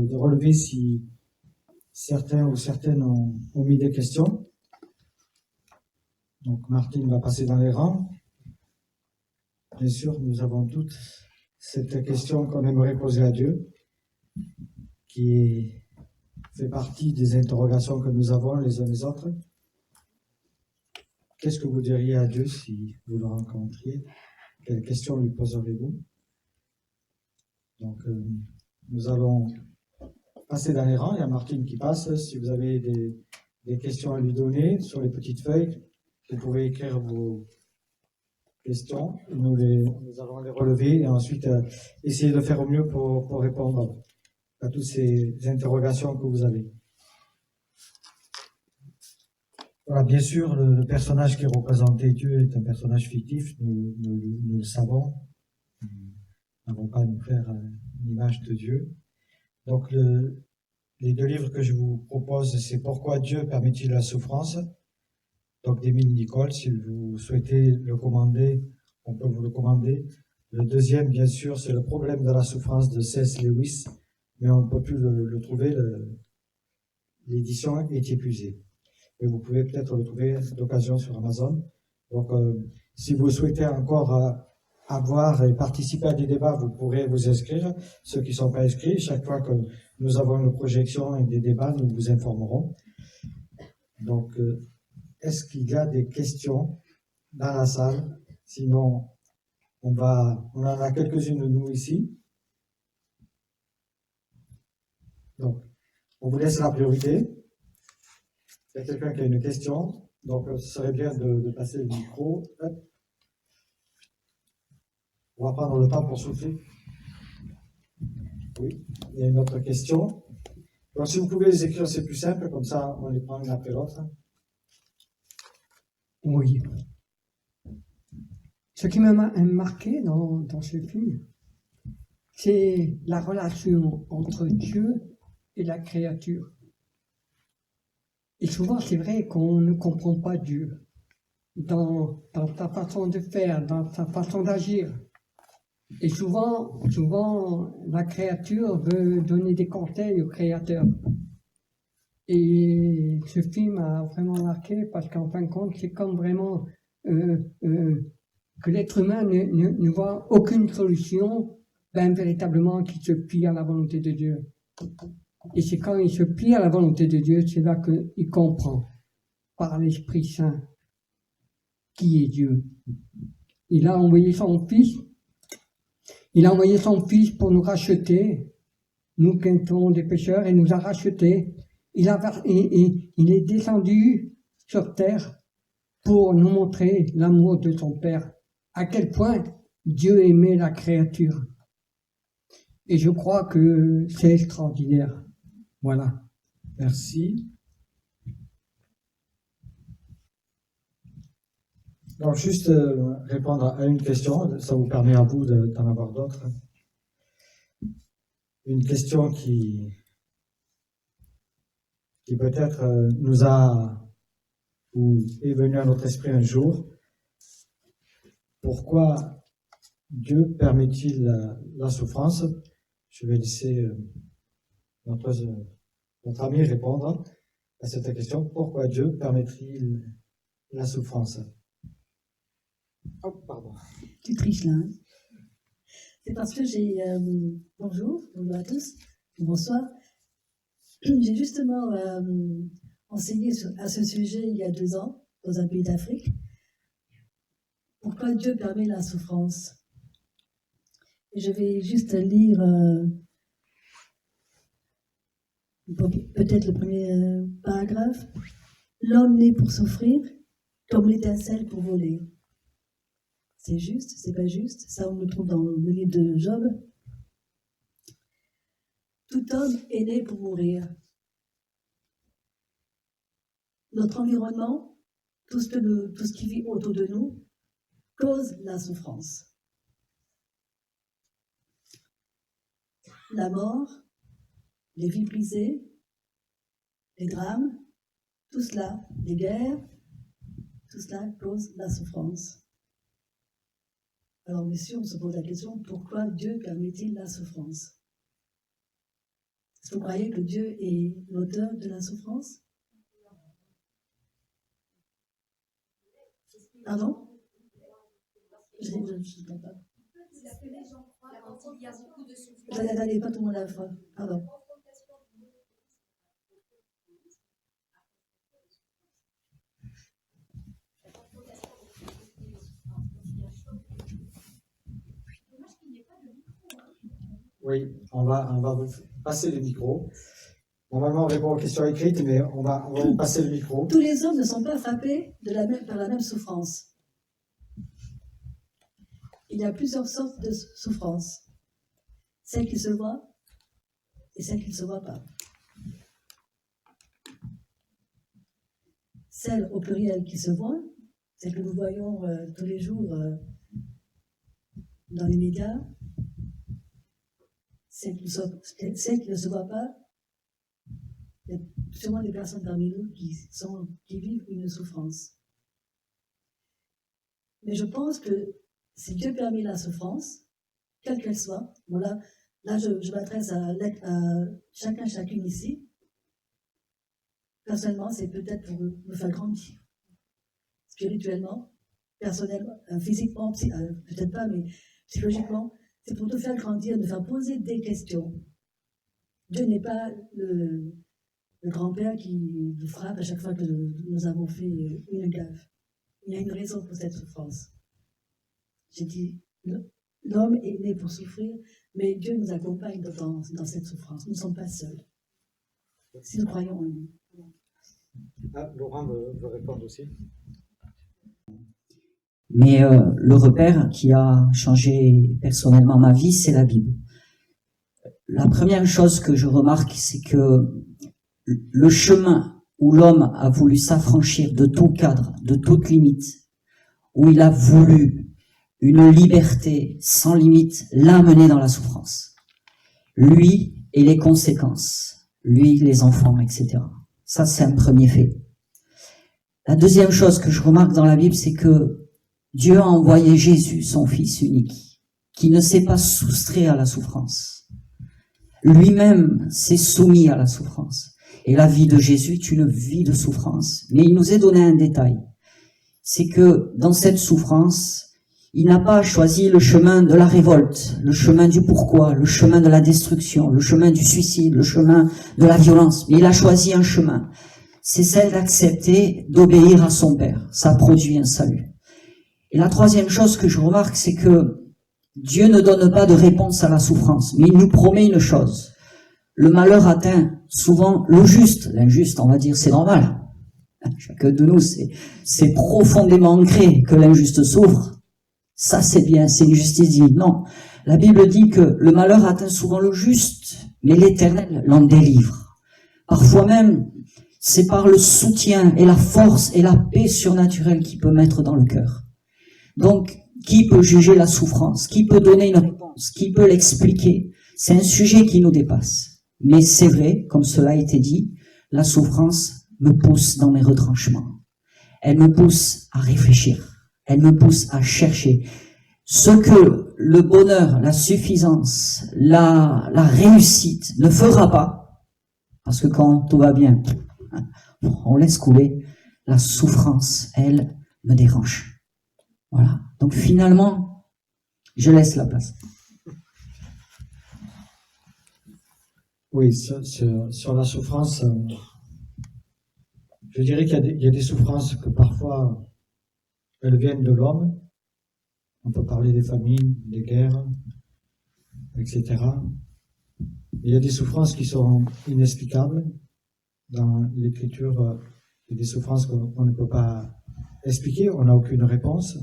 de relever si certains ou certaines ont mis des questions. Donc Martine va passer dans les rangs. Bien sûr, nous avons toutes cette question qu'on aimerait poser à Dieu, qui fait partie des interrogations que nous avons les uns les autres. Qu'est-ce que vous diriez à Dieu si vous le rencontriez? Quelles questions lui poseriez-vous? Donc, nous allons passer dans les rangs. Il y a Martine qui passe. Si vous avez des questions à lui donner sur les petites feuilles, vous pouvez écrire vos questions. Nous allons les relever et ensuite essayer de faire au mieux pour répondre à toutes ces interrogations que vous avez. Voilà, bien sûr, le personnage qui représentait Dieu est un personnage fictif, nous le savons. Nous n'avons pas à nous faire une image de Dieu. Donc, les deux livres que je vous propose, c'est Pourquoi Dieu permet-il la souffrance? Donc, d'Émile Nicole, si vous souhaitez le commander, on peut vous le commander. Le deuxième, bien sûr, c'est Le problème de la souffrance de C.S. Lewis, mais on ne peut plus le trouver, l'édition est épuisée. Et vous pouvez peut-être le trouver d'occasion sur Amazon. Donc, si vous souhaitez encore avoir et participer à des débats, vous pourrez vous inscrire. Ceux qui ne sont pas inscrits, chaque fois que nous avons une projection et des débats, nous vous informerons. Donc, est-ce qu'il y a des questions dans la salle? Sinon, on en a quelques-unes de nous ici. Donc, on vous laisse la priorité. Il y a quelqu'un qui a une question, donc ce serait bien de passer le micro. Hop. On va prendre le temps pour souffler. Oui, il y a une autre question. Donc si vous pouvez les écrire, c'est plus simple, comme ça on les prend une après l'autre. Oui. Ce qui m'a marqué dans ce film, c'est la relation entre Dieu et la créature. Et souvent, c'est vrai qu'on ne comprend pas Dieu dans sa façon de faire, dans sa façon d'agir. Et souvent, la créature veut donner des conseils au créateur. Et ce film a vraiment marqué parce qu'en fin de compte, c'est comme vraiment que l'être humain ne voit aucune solution, véritablement qu'il se plie à la volonté de Dieu. Et c'est quand il se plie à la volonté de Dieu, c'est là qu'il comprend, par l'Esprit Saint, qui est Dieu. Il a envoyé son Fils. Il a envoyé son Fils pour nous racheter, nous qui étions des pécheurs, et nous a rachetés. Il est descendu sur terre pour nous montrer l'amour de son Père. À quel point Dieu aimait la créature. Et je crois que c'est extraordinaire. Voilà. Merci. Donc, juste répondre à une question, ça vous permet à vous d'en avoir d'autres. Une question qui peut-être nous a ou est venue à notre esprit un jour. Pourquoi Dieu permet-il la souffrance? Je vais laisser notre ami répondre à cette question. Pourquoi Dieu permet-il la souffrance? Oh, pardon. Tu triches là. Hein. C'est parce que j'ai... bonjour à tous. Bonsoir. J'ai justement enseigné à ce sujet il y a 2 ans dans un pays d'Afrique. Pourquoi Dieu permet la souffrance? Et je vais juste lire peut-être le premier paragraphe. L'homme naît pour souffrir, comme l'étincelle pour voler. C'est juste, c'est pas juste. Ça, on le trouve dans le livre de Job. Tout homme est né pour mourir. Notre environnement, tout ce qui vit autour de nous, cause la souffrance. La mort, les vies brisées, les drames, tout cela, les guerres, tout cela cause la souffrance. Alors, bien sûr, on se pose la question, pourquoi Dieu permet-il la souffrance? Est-ce que vous croyez que Dieu est l'auteur de la souffrance? Pardon? Je ne comprends pas. Attendez, pas tout le monde à la fois. Pardon. Oui, on va vous passer le micro. Normalement, on répond aux questions écrites, mais on va vous passer le micro. Tous les hommes ne sont pas frappés par la même souffrance. Il y a plusieurs sortes de souffrances. Celles qui se voient et celles qui ne se voient pas. Celles au pluriel qui se voient, celles que nous voyons tous les jours dans les médias, celles qui ne se voient pas, il y a sûrement des personnes parmi nous qui vivent une souffrance. Mais je pense que si Dieu permet la souffrance, quelle qu'elle soit, bon là je m'adresse à chacune ici. Personnellement, c'est peut-être pour me faire grandir. Spirituellement, personnellement, physiquement, peut-être pas, mais psychologiquement, c'est pour te faire grandir, te faire poser des questions. Dieu n'est pas le grand-père qui nous frappe à chaque fois que nous avons fait une gaffe. Il y a une raison pour cette souffrance. J'ai dit, l'homme est né pour souffrir, mais Dieu nous accompagne dans cette souffrance. Nous ne sommes pas seuls. Si nous croyons en lui. Laurent veut répondre aussi. Mais le repère qui a changé personnellement ma vie, c'est la Bible. La première chose que je remarque, c'est que le chemin où l'homme a voulu s'affranchir de tout cadre, de toute limite, où il a voulu une liberté sans limite, l'a mené dans la souffrance. Lui et les conséquences, lui, les enfants, etc. Ça, c'est un premier fait. La deuxième chose que je remarque dans la Bible, c'est que Dieu a envoyé Jésus, son Fils unique, qui ne s'est pas soustrait à la souffrance. Lui-même s'est soumis à la souffrance. Et la vie de Jésus est une vie de souffrance. Mais il nous est donné un détail. C'est que dans cette souffrance, il n'a pas choisi le chemin de la révolte, le chemin du pourquoi, le chemin de la destruction, le chemin du suicide, le chemin de la violence. Mais il a choisi un chemin. C'est celle d'accepter d'obéir à son Père. Ça produit un salut. Et la troisième chose que je remarque, c'est que Dieu ne donne pas de réponse à la souffrance, mais il nous promet une chose. Le malheur atteint souvent le juste. L'injuste, on va dire, c'est normal. Chacun de nous, c'est profondément ancré que l'injuste souffre. Ça, c'est bien, c'est une justice divine. Non, la Bible dit que le malheur atteint souvent le juste, mais l'Éternel l'en délivre. Parfois même, c'est par le soutien et la force et la paix surnaturelle qu'il peut mettre dans le cœur. Donc, qui peut juger la souffrance? Qui peut donner une réponse? Qui peut l'expliquer? C'est un sujet qui nous dépasse. Mais c'est vrai, comme cela a été dit, la souffrance me pousse dans mes retranchements. Elle me pousse à réfléchir. Elle me pousse à chercher ce que le bonheur, la suffisance, la réussite ne fera pas. Parce que quand tout va bien, on laisse couler. La souffrance, elle, me dérange. Voilà. Donc finalement, je laisse la place. Oui, sur la souffrance, je dirais qu'il y a des souffrances que parfois elles viennent de l'homme. On peut parler des famines, des guerres, etc. Il y a des souffrances qui sont inexplicables. Dans l'écriture, il y a des souffrances qu'on ne peut pas expliquer, on n'a aucune réponse.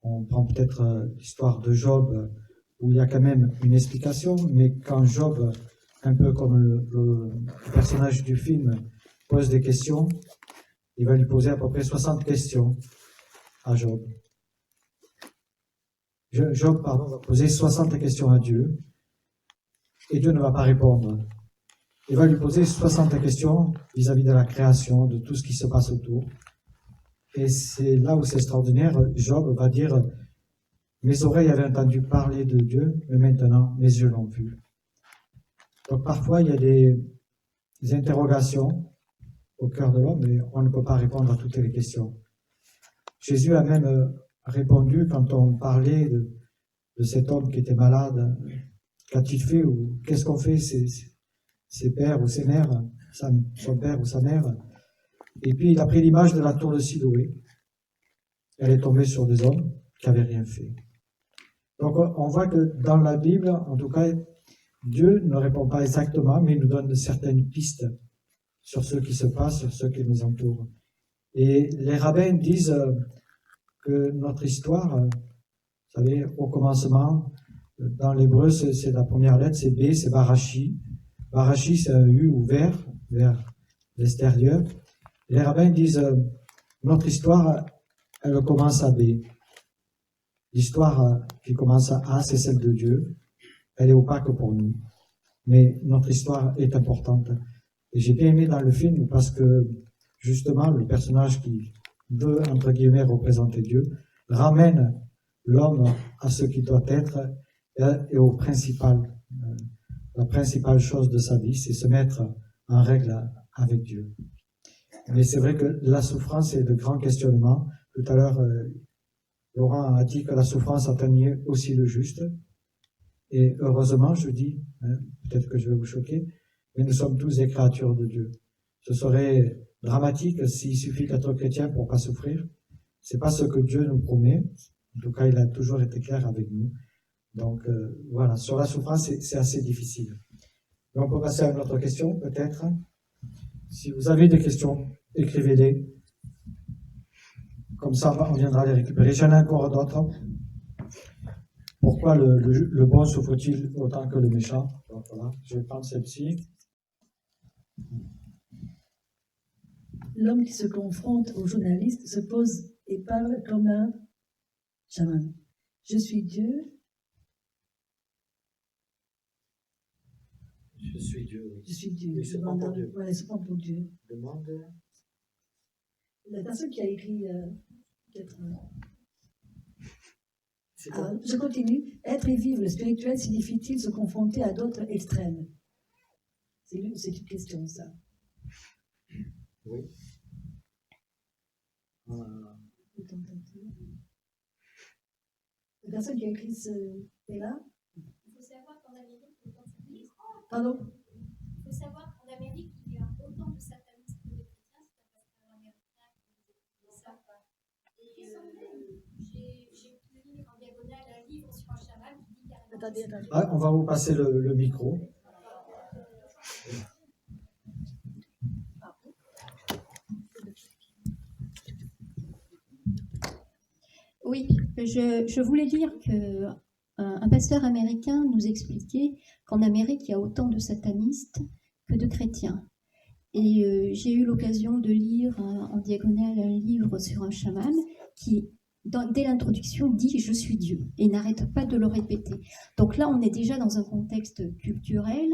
On prend peut-être l'histoire de Job, où il y a quand même une explication, mais quand Job, un peu comme le personnage du film, pose des questions, il va lui poser à peu près 60 questions à Job. Job, va poser 60 questions à Dieu, et Dieu ne va pas répondre. Il va lui poser 60 questions vis-à-vis de la création, de tout ce qui se passe autour. Et c'est là où c'est extraordinaire. Job va dire, mes oreilles avaient entendu parler de Dieu, mais maintenant mes yeux l'ont vu. Donc parfois, il y a des interrogations au cœur de l'homme, mais on ne peut pas répondre à toutes les questions. Jésus a même répondu quand on parlait de cet homme qui était malade. Qu'a-t-il fait ou qu'est-ce qu'on fait ses pères ou ses mères, son père ou sa mère? Et puis il a pris l'image de la tour de Siloé. Elle est tombée sur des hommes qui n'avaient rien fait. Donc on voit que dans la Bible, en tout cas, Dieu ne répond pas exactement, mais il nous donne certaines pistes sur ce qui se passe, sur ce qui nous entoure. Et les rabbins disent que notre histoire, vous savez, au commencement, dans l'hébreu, c'est la première lettre, c'est B, c'est Barachi. Barachi, c'est un U ouvert vers l'extérieur. Les rabbins disent, notre histoire, elle commence à B. L'histoire qui commence à A, c'est celle de Dieu. Elle est opaque pour nous. Mais notre histoire est importante. Et j'ai bien aimé dans le film parce que, justement, le personnage qui veut, entre guillemets, représenter Dieu, ramène l'homme à ce qu'il doit être et au principal. La principale chose de sa vie, c'est se mettre en règle avec Dieu. Mais c'est vrai que la souffrance est de grands questionnements. Tout à l'heure, Laurent a dit que la souffrance atteignait aussi le juste. Et heureusement, je dis, peut-être que je vais vous choquer, mais nous sommes tous des créatures de Dieu. Ce serait dramatique s'il suffit d'être chrétien pour pas souffrir. C'est pas ce que Dieu nous promet. En tout cas, il a toujours été clair avec nous. Donc voilà, sur la souffrance, c'est assez difficile. Mais on peut passer à une autre question, peut-être. Si vous avez des questions, écrivez-les. Comme ça, on viendra les récupérer. J'en ai encore d'autres. Pourquoi le bon souffre-t-il autant que le méchant? Donc voilà, je vais prendre celle-ci. L'homme qui se confronte au journaliste se pose et parle comme un chaman. Je suis Dieu. Je suis Dieu. Oui. Je suis Dieu. Oui, se prend pour Dieu. Ouais, se prend pour Dieu. Demande. La personne qui a écrit je continue. Être et vivre le spirituel signifie-t-il se confronter à d'autres extrêmes? C'est une question, ça. Oui. La personne qui a écrit ce est là. Il faut savoir qu'en Amérique, Pardon? Il faut savoir qu'en Amérique, il y a autant de satanistes que de chrétiens. C'est un pasteur américain qui ça. Et j'ai pu lire en diagonale un livre sur un chaman qui dit carrément. Attendez. Ah, on va vous passer le micro. Oui, je voulais dire qu'un pasteur américain nous expliquait qu'en Amérique, il y a autant de satanistes que de chrétiens. Et j'ai eu l'occasion de lire en diagonale un livre sur un chaman qui, dès l'introduction, dit « Je suis Dieu » et n'arrête pas de le répéter. Donc là, on est déjà dans un contexte culturel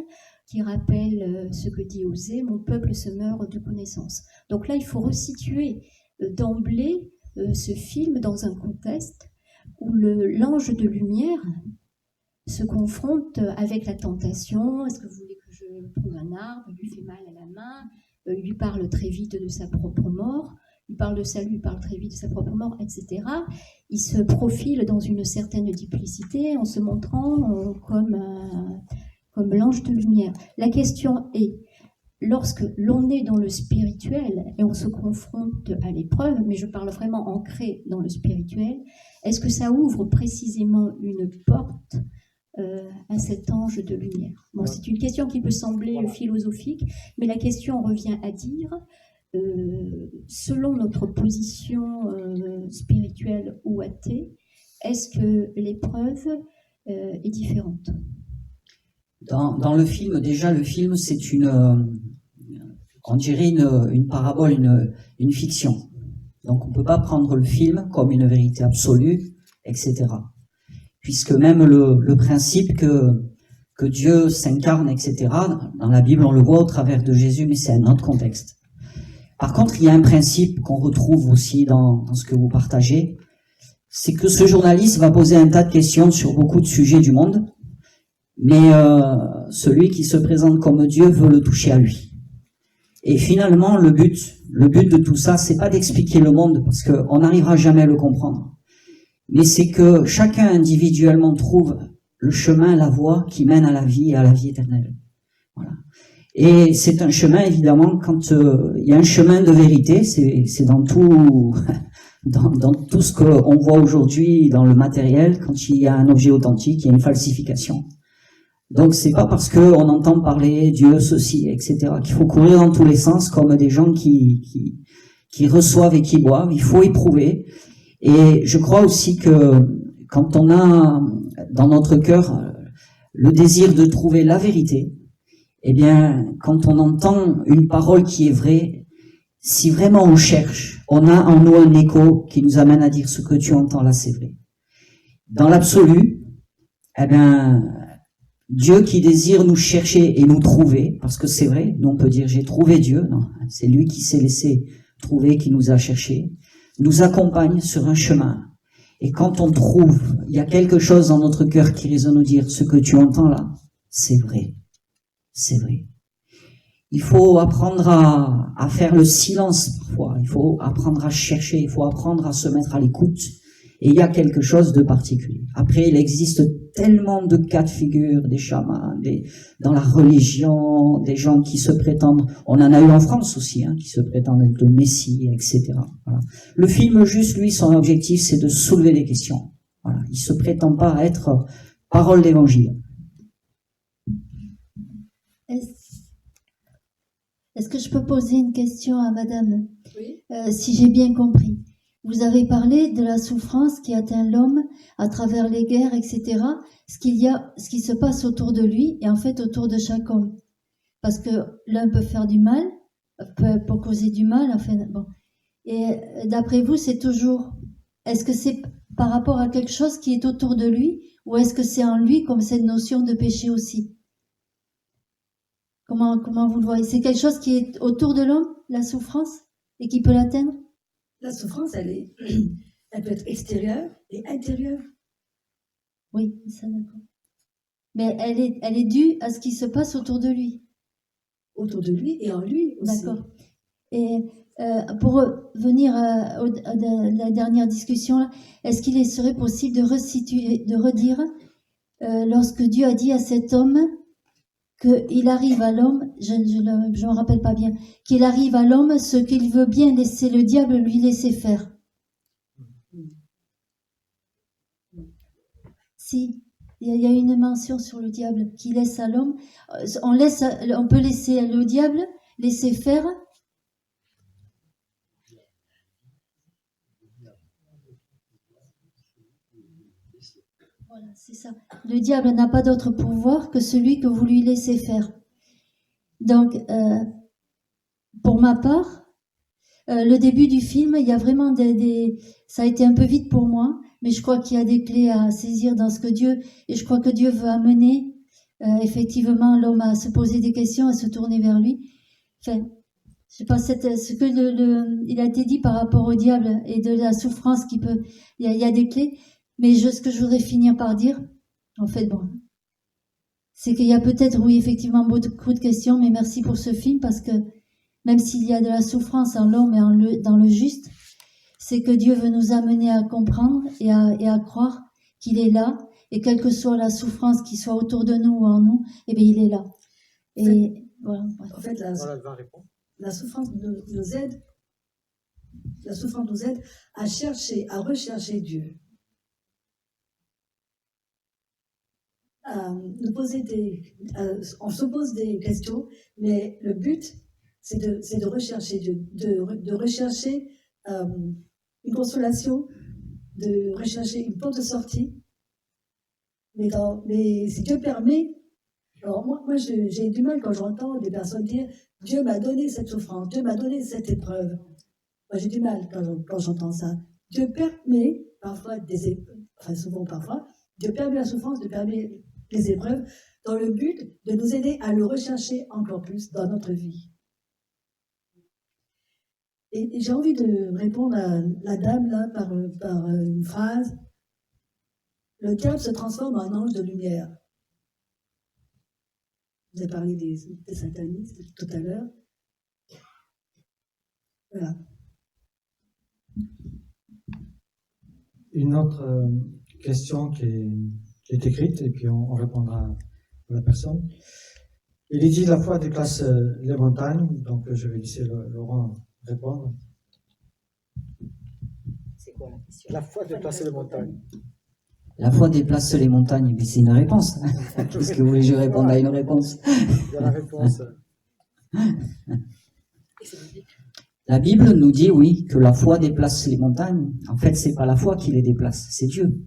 qui rappelle ce que dit Osée « Mon peuple se meurt de connaissance ». Donc là, il faut resituer d'emblée ce film dans un contexte où l'ange de lumière se confronte avec la tentation. Est-ce que vous voulez que je prenne un arbre? Il lui fait mal à la main, il lui parle très vite de sa propre mort, il parle de salut, il parle très vite de sa propre mort, etc. Il se profile dans une certaine duplicité en se montrant comme l'ange de lumière. La question est, lorsque l'on est dans le spirituel et on se confronte à l'épreuve, mais je parle vraiment ancré dans le spirituel, est-ce que ça ouvre précisément une porte à cet ange de lumière? Bon, c'est une question qui peut sembler philosophique, mais la question revient à dire, selon notre position spirituelle ou athée, est-ce que l'épreuve est différente? Dans le film, déjà, le film, c'est on dirait une parabole, une fiction. Donc, on ne peut pas prendre le film comme une vérité absolue, etc. Puisque même le principe que Dieu s'incarne, etc., dans la Bible, on le voit au travers de Jésus, mais c'est un autre contexte. Par contre, il y a un principe qu'on retrouve aussi dans ce que vous partagez, c'est que ce journaliste va poser un tas de questions sur beaucoup de sujets du monde, mais celui qui se présente comme Dieu veut le toucher à lui. Et finalement, le but de tout ça, c'est pas d'expliquer le monde, parce qu'on n'arrivera jamais à le comprendre, mais c'est que chacun individuellement trouve le chemin, la voie qui mène à la vie et à la vie éternelle. Voilà. Et c'est un chemin, évidemment, quand il y a un chemin de vérité, c'est dans tout, dans tout ce qu'on voit aujourd'hui dans le matériel, quand il y a un objet authentique, il y a une falsification. Donc c'est pas parce qu'on entend parler Dieu, ceci, etc., qu'il faut courir dans tous les sens comme des gens qui reçoivent et qui boivent. Il faut éprouver. Et je crois aussi que quand on a dans notre cœur le désir de trouver la vérité, eh bien, quand on entend une parole qui est vraie, si vraiment on cherche, on a en nous un écho qui nous amène à dire ce que tu entends là, c'est vrai. Dans l'absolu, eh bien, Dieu qui désire nous chercher et nous trouver, parce que c'est vrai, nous on peut dire j'ai trouvé Dieu, non, c'est lui qui s'est laissé trouver, qui nous a cherchés, nous accompagne sur un chemin. Et quand on trouve, il y a quelque chose dans notre cœur qui risque de nous dire ce que tu entends là, c'est vrai. C'est vrai. Il faut apprendre à faire le silence parfois. Il faut apprendre à chercher. Il faut apprendre à se mettre à l'écoute. Et il y a quelque chose de particulier. Après, il existe tellement de cas de figure, des chamans, dans la religion, des gens qui se prétendent, on en a eu en France aussi, qui se prétendent être le Messie, etc. Voilà. Le film, juste, lui, son objectif, c'est de soulever des questions. Voilà. Il se prétend pas être parole d'évangile. Est-ce que je peux poser une question à madame? Oui. Si j'ai bien compris. Vous avez parlé de la souffrance qui atteint l'homme à travers les guerres, etc. Ce qui se passe autour de lui et en fait autour de chaque homme. Parce que l'un peut faire du mal, peut causer du mal, enfin bon. Et d'après vous, c'est toujours, est-ce que c'est par rapport à quelque chose qui est autour de lui ou est-ce que c'est en lui comme cette notion de péché aussi? Comment vous le voyez? C'est quelque chose qui est autour de l'homme, la souffrance, et qui peut l'atteindre? La souffrance, elle peut être extérieure et intérieure. Oui, ça d'accord. Mais elle est due à ce qui se passe autour de lui. Autour de lui et en lui aussi. D'accord. Et pour revenir à la dernière discussion, là, est-ce qu'il serait possible de redire lorsque Dieu a dit à cet homme qu'il arrive à l'homme, je ne me rappelle pas bien, qu'il arrive à l'homme ce qu'il veut bien laisser le diable lui laisser faire. Si, il y a une mention sur le diable qui laisse à l'homme, on peut laisser le diable laisser faire. Voilà, c'est ça. Le diable n'a pas d'autre pouvoir que celui que vous lui laissez faire. Donc, pour ma part, le début du film, il y a vraiment ça a été un peu vite pour moi, mais je crois qu'il y a des clés à saisir dans ce que Dieu, et je crois que Dieu veut amener effectivement l'homme à se poser des questions, à se tourner vers lui. Enfin, je sais pas, ce que il a été dit par rapport au diable et de la souffrance qui peut, il y a des clés. Mais ce que je voudrais finir par dire, en fait, bon, c'est qu'il y a peut-être, oui, effectivement, beaucoup de questions, mais merci pour ce film, parce que même s'il y a de la souffrance en l'homme et dans le juste, c'est que Dieu veut nous amener à comprendre et à croire qu'il est là, et quelle que soit la souffrance qui soit autour de nous ou en nous, eh bien, il est là. Et voilà. En fait, la souffrance nous aide. La souffrance nous aide à rechercher Dieu. On se pose des questions, mais le but, c'est de rechercher Dieu, de rechercher une consolation, de rechercher une porte de sortie. Mais si Dieu permet, alors moi j'ai du mal quand j'entends des personnes dire Dieu m'a donné cette souffrance, Dieu m'a donné cette épreuve. Moi j'ai du mal quand j'entends ça. Dieu permet parfois souvent parfois, Dieu permet la souffrance, Dieu permet les épreuves, dans le but de nous aider à le rechercher encore plus dans notre vie. Et j'ai envie de répondre à la dame là par une phrase. Le diable se transforme en ange de lumière. Vous avez parlé des satanistes tout à l'heure. Voilà. Une autre question qui est écrite, et puis on répondra à la personne. Il est dit la foi déplace les montagnes, donc je vais laisser Laurent répondre. C'est quoi la question? La foi déplace les montagnes. La foi déplace les montagnes, mais c'est une réponse. Qu'est-ce que vous voulez que je réponde à une réponse? Il y a la réponse. La Bible nous dit, oui, que la foi déplace les montagnes. En fait, c'est pas la foi qui les déplace, c'est Dieu.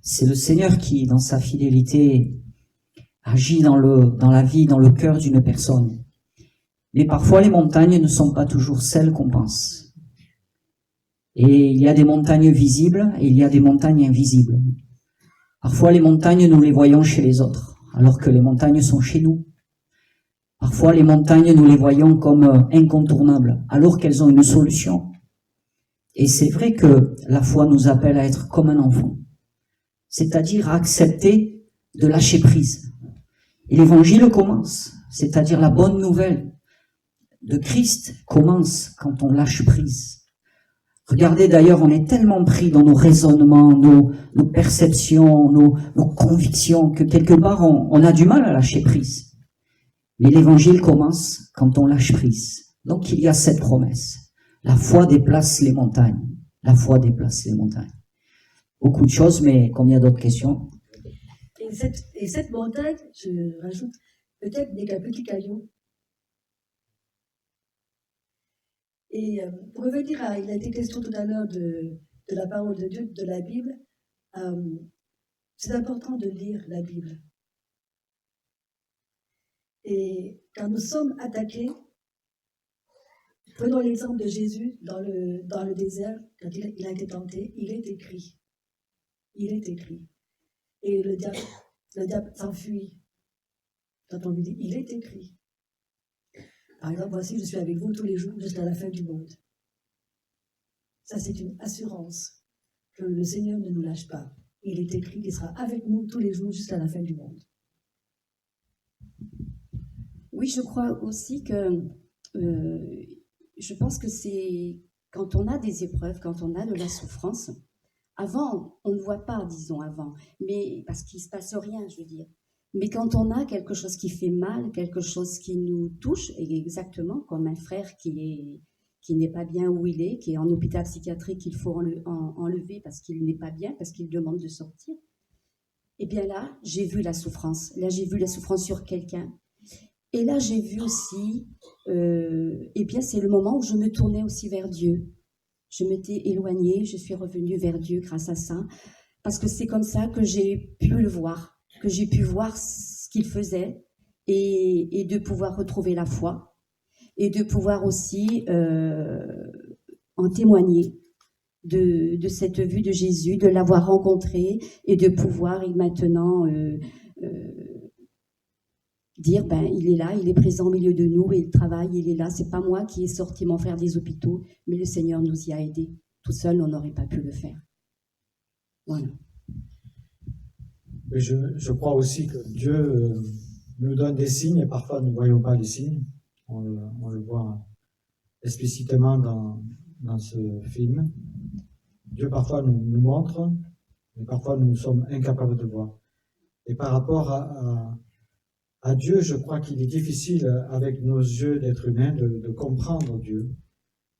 C'est le Seigneur qui, dans sa fidélité, agit dans la vie, dans le cœur d'une personne. Mais parfois, les montagnes ne sont pas toujours celles qu'on pense. Et il y a des montagnes visibles et il y a des montagnes invisibles. Parfois, les montagnes, nous les voyons chez les autres, alors que les montagnes sont chez nous. Parfois, les montagnes, nous les voyons comme incontournables, alors qu'elles ont une solution. Et c'est vrai que la foi nous appelle à être comme un enfant, c'est-à-dire à accepter de lâcher prise. Et l'évangile commence, c'est-à-dire la bonne nouvelle de Christ commence quand on lâche prise. Regardez d'ailleurs, on est tellement pris dans nos raisonnements, nos perceptions, nos convictions, que quelque part on a du mal à lâcher prise. Mais l'évangile commence quand on lâche prise. Donc il y a cette promesse. La foi déplace les montagnes. La foi déplace les montagnes. Beaucoup de choses, mais comme il y a d'autres questions. Et cette montagne, je rajoute, peut-être n'est qu'un petit caillou. Et pour revenir il a été question tout à l'heure de la parole de Dieu, de la Bible, c'est important de lire la Bible. Et quand nous sommes attaqués, prenons l'exemple de Jésus dans le désert, quand il a été tenté, il est écrit. Il est écrit. Et le diable s'enfuit. Quand on lui dit, il est écrit. Par exemple, voici, je suis avec vous tous les jours jusqu'à la fin du monde. Ça, c'est une assurance que le Seigneur ne nous lâche pas. Il est écrit qu'il sera avec nous tous les jours jusqu'à la fin du monde. Oui, je crois aussi que je pense que c'est quand on a des épreuves, quand on a de la souffrance, avant, on ne voit pas, disons avant, mais parce qu'il ne se passe rien, je veux dire. Mais quand on a quelque chose qui fait mal, quelque chose qui nous touche, et exactement comme un frère qui n'est pas bien où il est, qui est en hôpital psychiatrique, qu'il faut enlever parce qu'il n'est pas bien, parce qu'il demande de sortir, et bien là, j'ai vu la souffrance. Là, j'ai vu la souffrance sur quelqu'un. Et là, j'ai vu aussi, eh bien, c'est le moment où je me tournais aussi vers Dieu. Je m'étais éloignée, je suis revenue vers Dieu grâce à ça, parce que c'est comme ça que j'ai pu le voir, que j'ai pu voir ce qu'il faisait et de pouvoir retrouver la foi et de pouvoir aussi en témoigner de cette vue de Jésus, de l'avoir rencontré et de pouvoir maintenant dire, ben, il est là, il est présent au milieu de nous et il travaille, il est là. C'est pas moi qui ai sorti mon frère des hôpitaux, mais le Seigneur nous y a aidés. Tout seul, on n'aurait pas pu le faire. Voilà. Mais je crois aussi que Dieu nous donne des signes et parfois nous ne voyons pas les signes. On le voit explicitement dans ce film. Dieu parfois nous montre, mais parfois nous sommes incapables de voir. Et par rapport à Dieu, je crois qu'il est difficile avec nos yeux d'être humains de comprendre Dieu.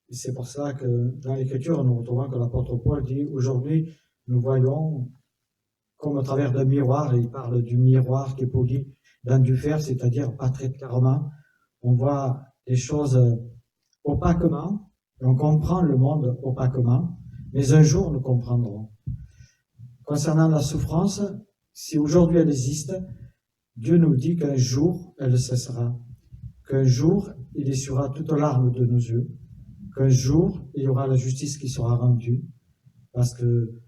Et c'est pour ça que dans l'Écriture, nous retrouvons que l'apôtre Paul dit « Aujourd'hui, nous voyons comme au travers d'un miroir », et il parle du miroir qui est poli dans du fer, c'est-à-dire pas très clairement. On voit les choses opaquement, et on comprend le monde opaquement, mais un jour nous comprendrons. Concernant la souffrance, si aujourd'hui elle existe, Dieu nous dit qu'un jour, elle cessera, qu'un jour, il essuiera toute larme de nos yeux, qu'un jour, il y aura la justice qui sera rendue, parce que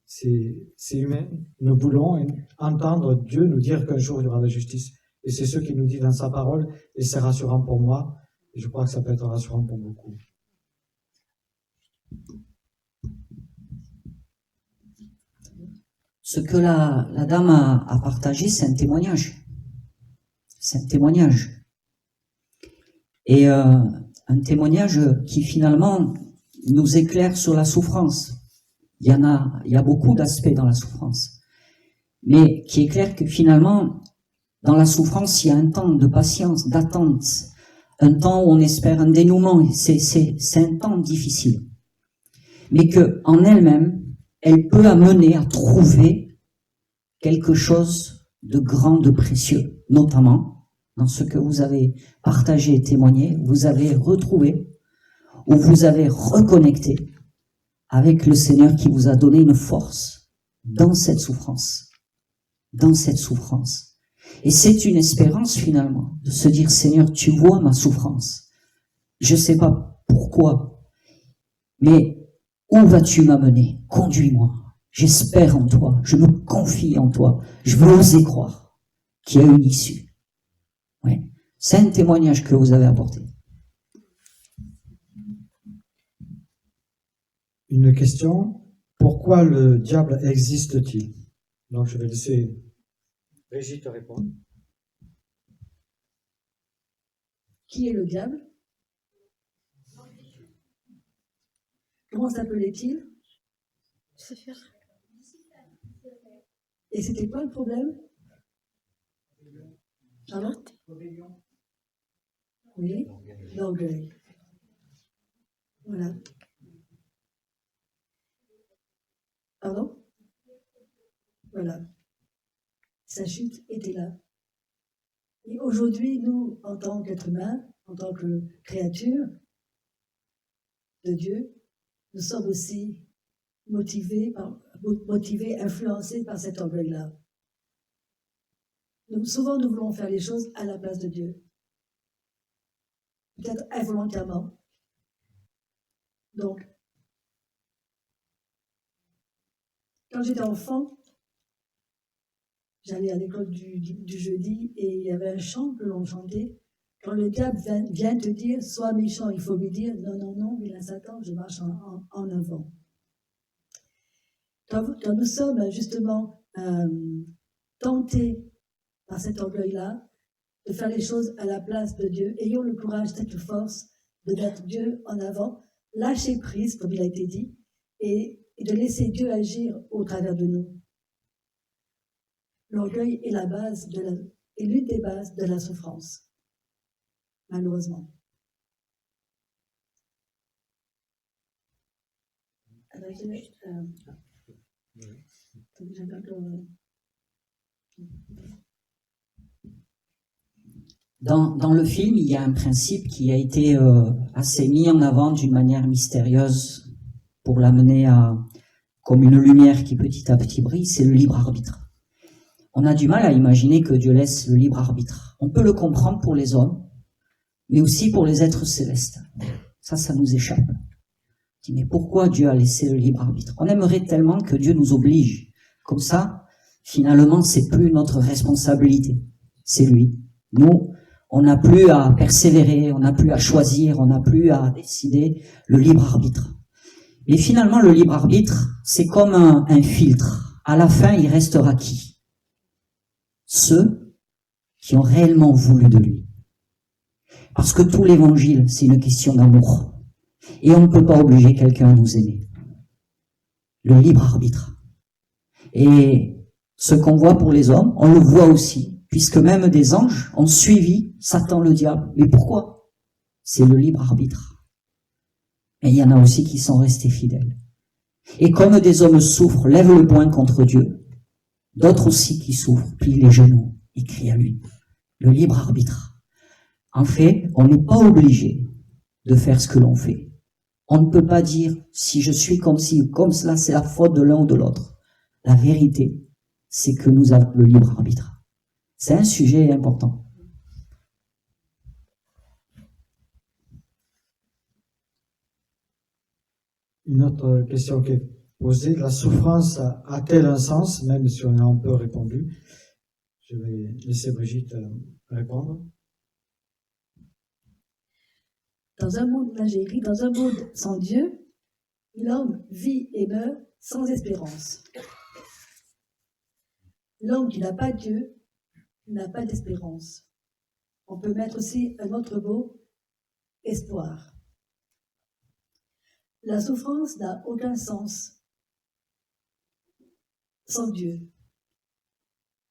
c'est humain. Nous voulons entendre Dieu nous dire qu'un jour, il y aura la justice. Et c'est ce qu'il nous dit dans sa parole, et c'est rassurant pour moi, et je crois que ça peut être rassurant pour beaucoup. Ce que la dame a partagé, c'est un témoignage. C'est un témoignage. Et un témoignage qui finalement nous éclaire sur la souffrance. Il y a beaucoup d'aspects dans la souffrance. Mais qui éclaire que finalement, dans la souffrance, il y a un temps de patience, d'attente, un temps où on espère un dénouement. C'est un temps difficile. Mais que, en elle-même, elle peut amener à trouver quelque chose de grand, de précieux, notamment dans ce que vous avez partagé et témoigné, vous avez retrouvé, ou vous avez reconnecté avec le Seigneur qui vous a donné une force dans cette souffrance. Dans cette souffrance. Et c'est une espérance finalement, de se dire, Seigneur, tu vois ma souffrance. Je sais pas pourquoi, mais où vas-tu m'amener? Conduis-moi. J'espère en toi. Je me confie en toi. Je veux oser croire qu'il y a une issue. Ouais. C'est un témoignage que vous avez apporté. Une question. Pourquoi le diable existe-t-il? Donc je vais laisser Brigitte répondre. Qui est le diable? Comment s'appelait-il? Et c'était quoi le problème? Pardon? Oui, l'orgueil. Voilà. Pardon? Voilà. Sa chute était là. Et aujourd'hui, nous, en tant qu'être humain, en tant que créature de Dieu, nous sommes aussi motivés, influencés par cet orgueil-là. Souvent, nous voulons faire les choses à la place de Dieu. Peut-être involontairement. Donc, quand j'étais enfant, j'allais à l'école du jeudi et il y avait un chant que l'on chantait. Quand le diable vient te dire, sois méchant, il faut lui dire, non, non, non, vilain Satan, je marche en avant. Quand nous sommes justement tentés par cet orgueil-là, de faire les choses à la place de Dieu, ayons le courage, cette force de mettre Dieu en avant, lâcher prise, comme il a été dit, et de laisser Dieu agir au travers de nous. L'orgueil est l'une des bases de la souffrance, malheureusement. Alors, Dans le film, il y a un principe qui a été assez mis en avant d'une manière mystérieuse pour l'amener à comme une lumière qui petit à petit brille, c'est le libre arbitre. On a du mal à imaginer que Dieu laisse le libre arbitre. On peut le comprendre pour les hommes, mais aussi pour les êtres célestes. Ça nous échappe. On dit, mais pourquoi Dieu a laissé le libre arbitre? On aimerait tellement que Dieu nous oblige. Comme ça, finalement, c'est plus notre responsabilité. C'est lui. Nous, on n'a plus à persévérer, on n'a plus à choisir, on n'a plus à décider le libre arbitre. Mais finalement, le libre arbitre, c'est comme un filtre. À la fin, il restera qui? Ceux qui ont réellement voulu de lui. Parce que tout l'évangile, c'est une question d'amour. Et on ne peut pas obliger quelqu'un à nous aimer. Le libre arbitre. Et ce qu'on voit pour les hommes, on le voit aussi, puisque même des anges ont suivi Satan le diable. Mais pourquoi? C'est le libre arbitre. Et il y en a aussi qui sont restés fidèles. Et comme des hommes souffrent, lèvent le poing contre Dieu, d'autres aussi qui souffrent, plient les genoux et crient à lui. Le libre arbitre. En fait, on n'est pas obligé de faire ce que l'on fait. On ne peut pas dire, si je suis comme ci ou comme cela, c'est la faute de l'un ou de l'autre. La vérité, c'est que nous avons le libre arbitre. C'est un sujet important. Une autre question qui est posée, la souffrance a-t-elle un sens, même si on a un peu répondu? Je vais laisser Brigitte répondre. Dans un monde, là j'ai écrit, dans un monde sans Dieu, l'homme vit et meurt sans espérance. L'homme qui n'a pas Dieu n'a pas d'espérance. On peut mettre aussi un autre mot, espoir. La souffrance n'a aucun sens sans Dieu.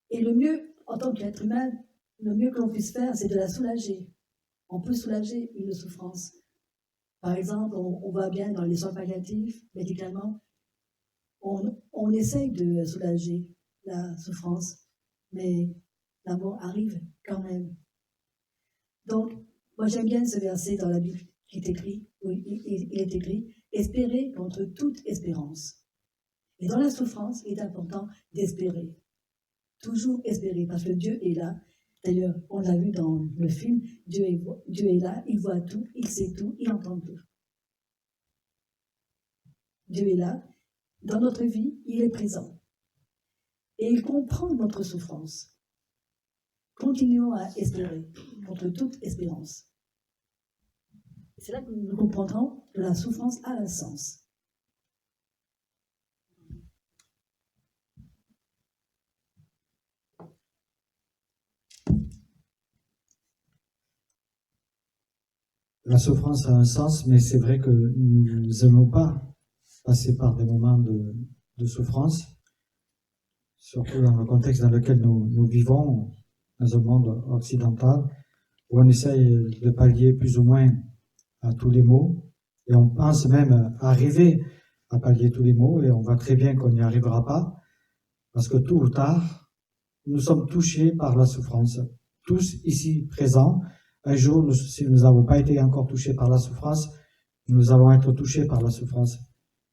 Et le mieux, en tant qu'être humain, le mieux que l'on puisse faire, c'est de la soulager. On peut soulager une souffrance. Par exemple, on va bien dans les soins palliatifs, médicalement, on essaye de soulager la souffrance, mais la mort arrive quand même. Donc, moi j'aime bien ce verset dans la Bible qui est écrit, où il est écrit, espérer contre toute espérance. Et dans la souffrance, il est important d'espérer. Toujours espérer, parce que Dieu est là. D'ailleurs, on l'a vu dans le film, Dieu est là, il voit tout, il sait tout, il entend tout. Dieu est là, dans notre vie, il est présent. Et il comprend notre souffrance. Continuons à espérer, contre toute espérance. C'est là que nous comprendrons que la souffrance a un sens. La souffrance a un sens, mais c'est vrai que nous n'aimons pas passer par des moments de souffrance, surtout dans le contexte dans lequel nous vivons, dans un monde occidental, où on essaye de pallier plus ou moins à tous les maux, et on pense même arriver à pallier tous les maux, et on voit très bien qu'on n'y arrivera pas, parce que tôt ou tard, nous sommes touchés par la souffrance. Tous ici présents, un jour, si nous n'avons pas été encore touchés par la souffrance, nous allons être touchés par la souffrance.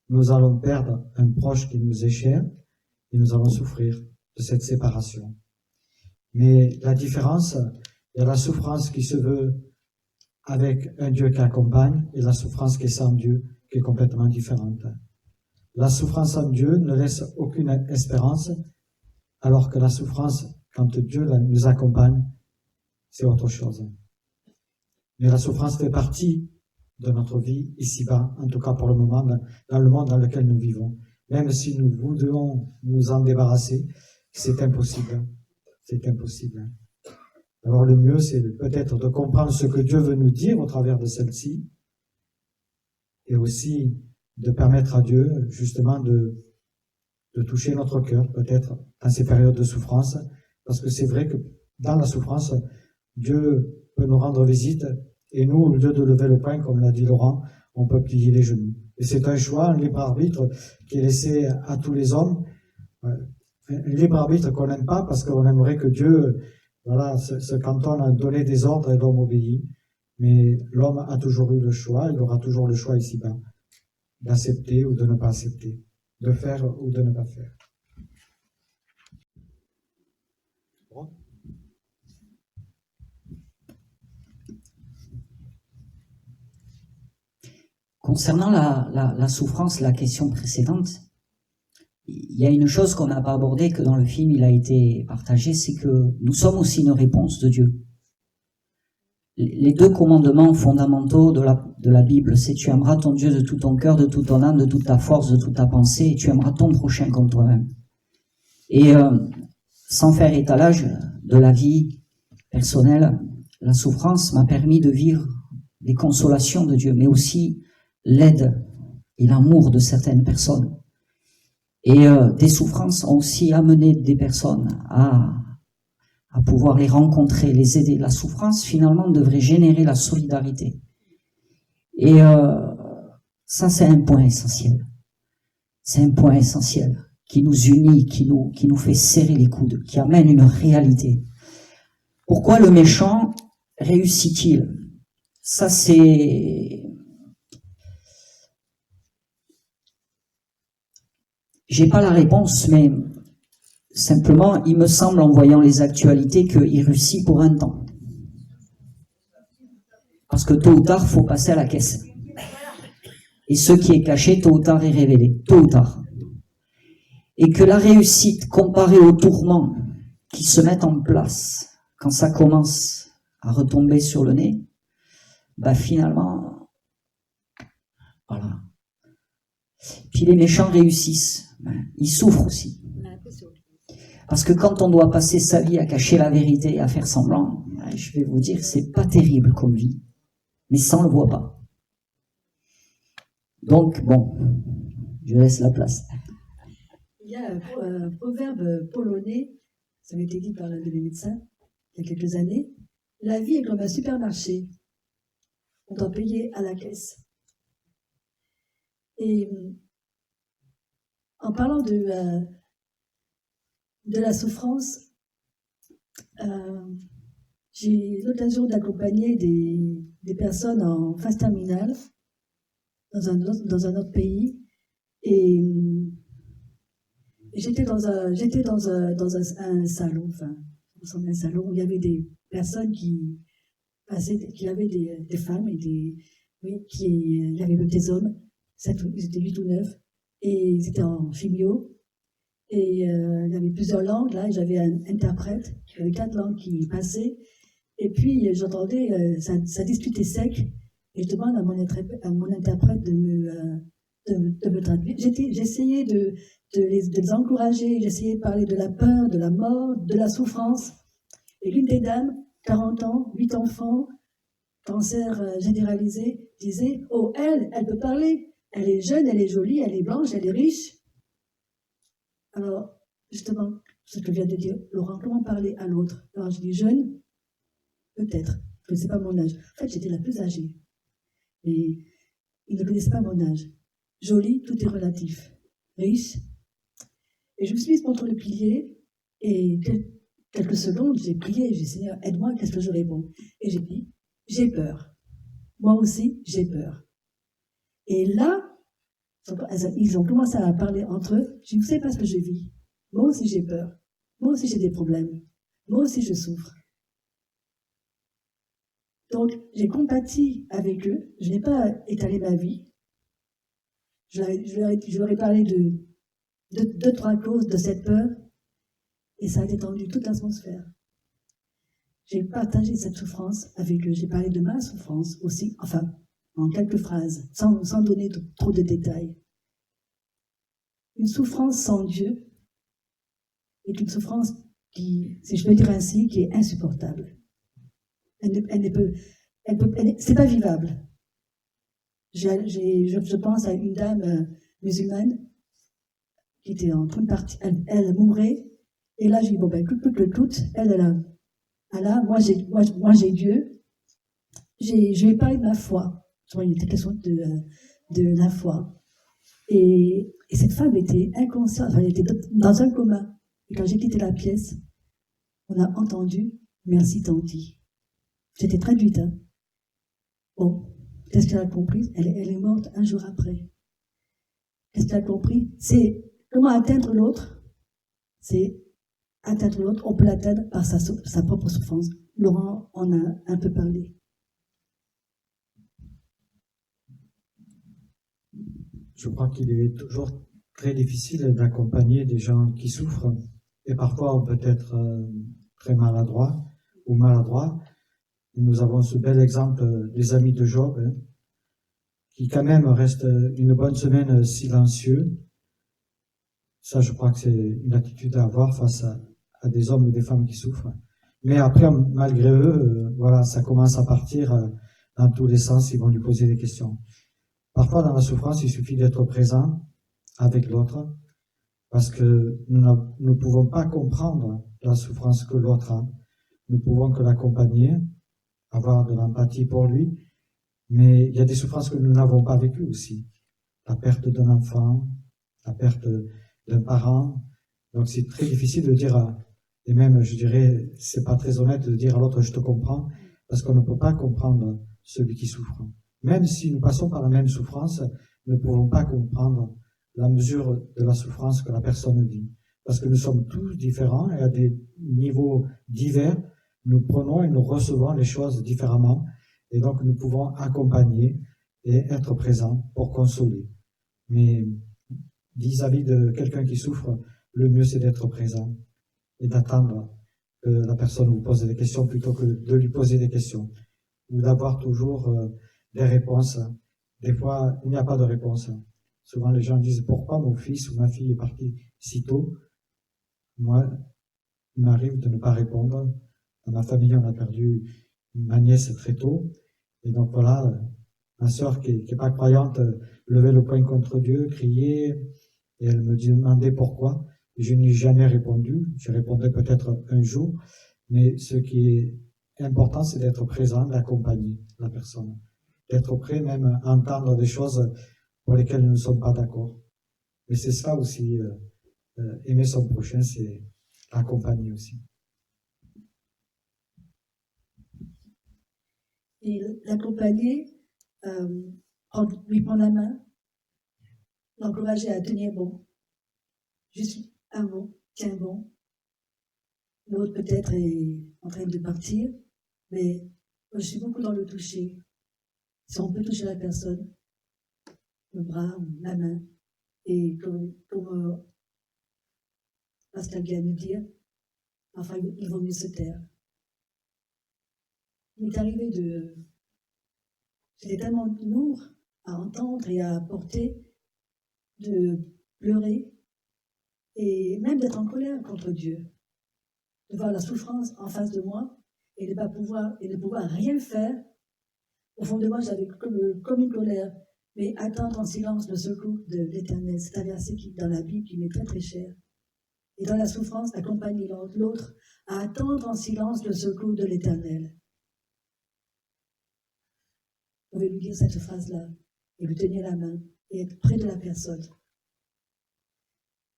Nous allons perdre un proche qui nous est cher, et nous allons souffrir de cette séparation. Mais la différence, il y a la souffrance qui se veut avec un Dieu qui accompagne, et la souffrance qui est sans Dieu, qui est complètement différente. La souffrance sans Dieu ne laisse aucune espérance, alors que la souffrance, quand Dieu nous accompagne, c'est autre chose. Mais la souffrance fait partie de notre vie ici-bas, en tout cas pour le moment, dans le monde dans lequel nous vivons. Même si nous voudrions nous en débarrasser, c'est impossible. C'est impossible. Alors le mieux, c'est peut-être de comprendre ce que Dieu veut nous dire au travers de celle-ci, et aussi de permettre à Dieu, justement, de toucher notre cœur, peut-être, dans ces périodes de souffrance, parce que c'est vrai que dans la souffrance, Dieu peut nous rendre visite, et nous, au lieu de lever le poing, comme l'a dit Laurent, on peut plier les genoux. Et c'est un choix, un libre arbitre, qui est laissé à tous les hommes, un libre arbitre qu'on n'aime pas, parce qu'on aimerait que Dieu, voilà, se cantonne à donner des ordres et l'homme obéit. Mais l'homme a toujours eu le choix, il aura toujours le choix ici-bas, d'accepter ou de ne pas accepter, de faire ou de ne pas faire. Concernant la souffrance, la question précédente, il y a une chose qu'on n'a pas abordée, que dans le film il a été partagé, c'est que nous sommes aussi une réponse de Dieu. Les deux commandements fondamentaux de la Bible, c'est tu aimeras ton Dieu de tout ton cœur, de toute ton âme, de toute ta force, de toute ta pensée, et tu aimeras ton prochain comme toi-même. Et sans faire étalage de la vie personnelle, la souffrance m'a permis de vivre les consolations de Dieu, mais aussi l'aide et l'amour de certaines personnes. Et des souffrances ont aussi amené des personnes à pouvoir les rencontrer, les aider. La souffrance, finalement, devrait générer la solidarité. Et ça, c'est un point essentiel. C'est un point essentiel qui nous unit, qui nous fait serrer les coudes, qui amène une réalité. Pourquoi le méchant réussit-il? Ça, c'est... J'ai pas la réponse, mais simplement, il me semble, en voyant les actualités, qu'il réussit pour un temps. Parce que tôt ou tard, faut passer à la caisse. Et ce qui est caché, tôt ou tard, est révélé. Tôt ou tard. Et que la réussite, comparée aux tourments qui se mettent en place, quand ça commence à retomber sur le nez, bah finalement, voilà. Puis les méchants réussissent. Ils souffrent aussi. Parce que quand on doit passer sa vie à cacher la vérité, à faire semblant, je vais vous dire, c'est pas terrible comme vie. Mais ça, on le voit pas. Donc, bon, je laisse la place. Il y a un proverbe polonais, ça m'a été dit par l'un de mes médecins il y a quelques années. La vie est comme un supermarché. On doit payer à la caisse. Et en parlant de la souffrance, j'ai l'occasion d'accompagner des personnes en phase terminale dans un autre pays. Et j'étais dans un salon, enfin, un salon où il y avait des personnes qui avaient des femmes et il y avait même des hommes, ils étaient 8 ou 9, et ils étaient en chimio, et il y avait plusieurs langues, là, et j'avais un interprète, il y avait 4 langues qui passaient, et puis j'entendais, ça discutait sec, et je demande à mon interprète de me traduire. J'essayais de les encourager, j'essayais de parler de la peur, de la mort, de la souffrance, et l'une des dames, 40 ans, 8 enfants, cancer généralisé, disait « Oh, elle peut parler, elle est jeune, elle est jolie, elle est blanche, elle est riche. » Alors, justement, ce que vient de dire Laurent, comment parler à l'autre? Alors, je dis jeune, peut-être, je ne sais pas mon âge. En fait, j'étais la plus âgée. Et ils ne connaissaient pas mon âge. Jolie, tout est relatif. Riche. Et je me suis mise contre le pilier, et quelques secondes, j'ai prié, j'ai dit, Seigneur, aide-moi, qu'est-ce que je réponds? Et j'ai dit, j'ai peur. Moi aussi, j'ai peur. Et là, ils ont commencé à parler entre eux. Je dis, vous savez pas ce que je vis. Moi aussi, j'ai peur. Moi aussi, j'ai des problèmes. Moi aussi, je souffre. Donc, j'ai compati avec eux. Je n'ai pas étalé ma vie. Je leur ai parlé de 2-3 causes de cette peur. Et ça a détendu toute l'atmosphère. J'ai partagé cette souffrance avec eux. J'ai parlé de ma souffrance aussi, enfin, en quelques phrases, sans donner trop de détails. Une souffrance sans Dieu est une souffrance qui, si je peux dire ainsi, qui est insupportable. C'est pas vivable. Je pense à une dame musulmane qui était en train de partir, elle mourait, et là je dis, bon ben, écoute, Allah, moi j'ai Dieu, je vais parler de ma foi. Il était question de la foi. Et cette femme était inconsciente, elle était dans un coma. Et quand j'ai quitté la pièce, on a entendu « Merci Tanti ». J'étais traduite. Hein. Bon, qu'est-ce qu'elle a compris? Elle est morte un jour après. Qu'est-ce qu'elle a compris? C'est comment atteindre l'autre. C'est atteindre l'autre, on peut l'atteindre par sa propre souffrance. Laurent en a un peu parlé. Je crois qu'il est toujours très difficile d'accompagner des gens qui souffrent. Et parfois, on peut être très maladroit ou maladroit. Et nous avons ce bel exemple des amis de Job, hein, qui quand même restent une bonne semaine silencieux. Ça, je crois que c'est une attitude à avoir face à des hommes ou des femmes qui souffrent. Mais après, malgré eux, voilà, ça commence à partir dans tous les sens, ils vont lui poser des questions. Parfois, dans la souffrance, il suffit d'être présent avec l'autre, parce que nous ne pouvons pas comprendre la souffrance que l'autre a. Nous pouvons que l'accompagner, avoir de l'empathie pour lui, mais il y a des souffrances que nous n'avons pas vécues aussi. La perte d'un enfant, la perte d'un parent. Donc c'est très difficile de dire, et même je dirais, c'est pas très honnête de dire à l'autre je te comprends, parce qu'on ne peut pas comprendre celui qui souffre. Même si nous passons par la même souffrance, nous ne pouvons pas comprendre la mesure de la souffrance que la personne vit. Parce que nous sommes tous différents et à des niveaux divers, nous prenons et nous recevons les choses différemment. Et donc nous pouvons accompagner et être présents pour consoler. Mais vis-à-vis de quelqu'un qui souffre, le mieux c'est d'être présent et d'attendre que la personne vous pose des questions plutôt que de lui poser des questions. Ou d'avoir toujours des réponses. Des fois, il n'y a pas de réponse. Souvent, les gens disent « Pourquoi mon fils ou ma fille est parti si tôt ?» Moi, il m'arrive de ne pas répondre Dans ma famille, on a perdu ma nièce très tôt. Et donc voilà, ma sœur qui est pas croyante levait le poing contre Dieu, criait, et elle me demandait pourquoi. Je n'ai jamais répondu. Je répondrai peut-être un jour. Mais ce qui est important, c'est d'être présent, d'accompagner la personne. D'être prêt même à entendre des choses pour lesquelles nous ne sommes pas d'accord. Mais c'est ça aussi, aimer son prochain, c'est accompagner aussi. Et l'accompagner, lui prendre la main, l'encourager à tenir bon. Juste un mot, tiens bon. L'autre peut-être est en train de partir, mais moi, je suis beaucoup dans le toucher. Si on peut toucher la personne, le bras ou la main, et comme Pascal vient de dire, enfin, il vaut mieux se taire. Il m'est arrivé c'était tellement lourd à entendre et à porter, de pleurer, et même d'être en colère contre Dieu, de voir la souffrance en face de moi, et de ne pouvoir rien faire. Au fond de moi, j'avais comme une colère, mais attendre en silence le secours de l'Éternel. C'est un verset dans la Bible qui m'est très très cher. Et dans la souffrance, accompagner l'autre à attendre en silence le secours de l'Éternel. Vous pouvez lui dire cette phrase-là, et lui tenir la main, et être près de la personne.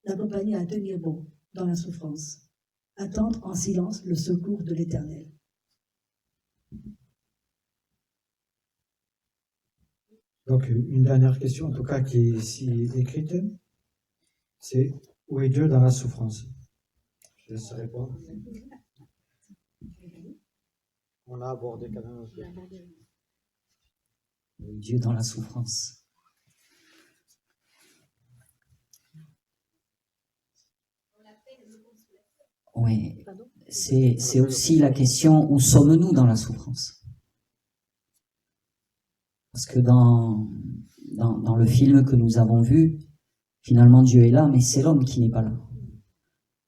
L'accompagner à tenir bon dans la souffrance. Attendre en silence le secours de l'Éternel. Donc, une dernière question, en tout cas, qui est ici écrite, c'est où est Dieu dans la souffrance? Je laisse répondre. On a abordé quand même un peu. Dieu dans la souffrance. Oui, c'est aussi la question, où sommes-nous dans la souffrance? Parce que dans le film que nous avons vu, finalement Dieu est là, mais c'est l'homme qui n'est pas là.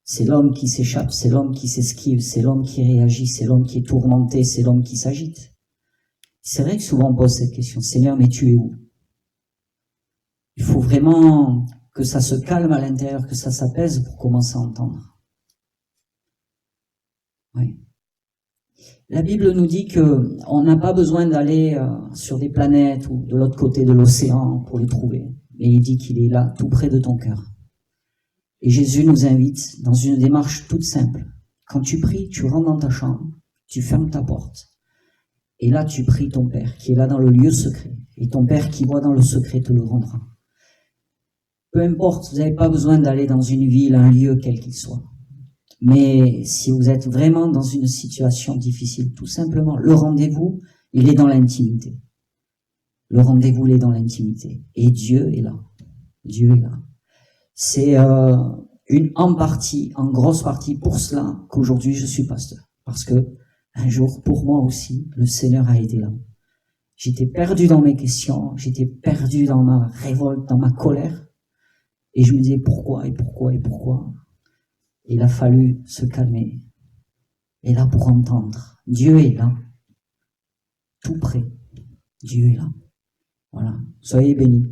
C'est l'homme qui s'échappe, c'est l'homme qui s'esquive, c'est l'homme qui réagit, c'est l'homme qui est tourmenté, c'est l'homme qui s'agite. C'est vrai que souvent on pose cette question, Seigneur, mais tu es où? Il faut vraiment que ça se calme à l'intérieur, que ça s'apaise pour commencer à entendre. Oui. La Bible nous dit que on n'a pas besoin d'aller sur des planètes ou de l'autre côté de l'océan pour le trouver. Mais il dit qu'il est là, tout près de ton cœur. Et Jésus nous invite dans une démarche toute simple. Quand tu pries, tu rentres dans ta chambre, tu fermes ta porte. Et là, tu pries ton Père qui est là dans le lieu secret. Et ton Père qui voit dans le secret te le rendra. Peu importe, vous n'avez pas besoin d'aller dans une ville, un lieu, quel qu'il soit. Mais si vous êtes vraiment dans une situation difficile, tout simplement, le rendez-vous, il est dans l'intimité. Le rendez-vous, il est dans l'intimité. Et Dieu est là. Dieu est là. C'est en grosse partie pour cela qu'aujourd'hui je suis pasteur. Parce que un jour, pour moi aussi, le Seigneur a été là. J'étais perdu dans mes questions, j'étais perdu dans ma révolte, dans ma colère. Et je me disais pourquoi, et pourquoi, et pourquoi. Il a fallu se calmer. Et là pour entendre. Dieu est là. Tout près. Dieu est là. Voilà. Soyez bénis.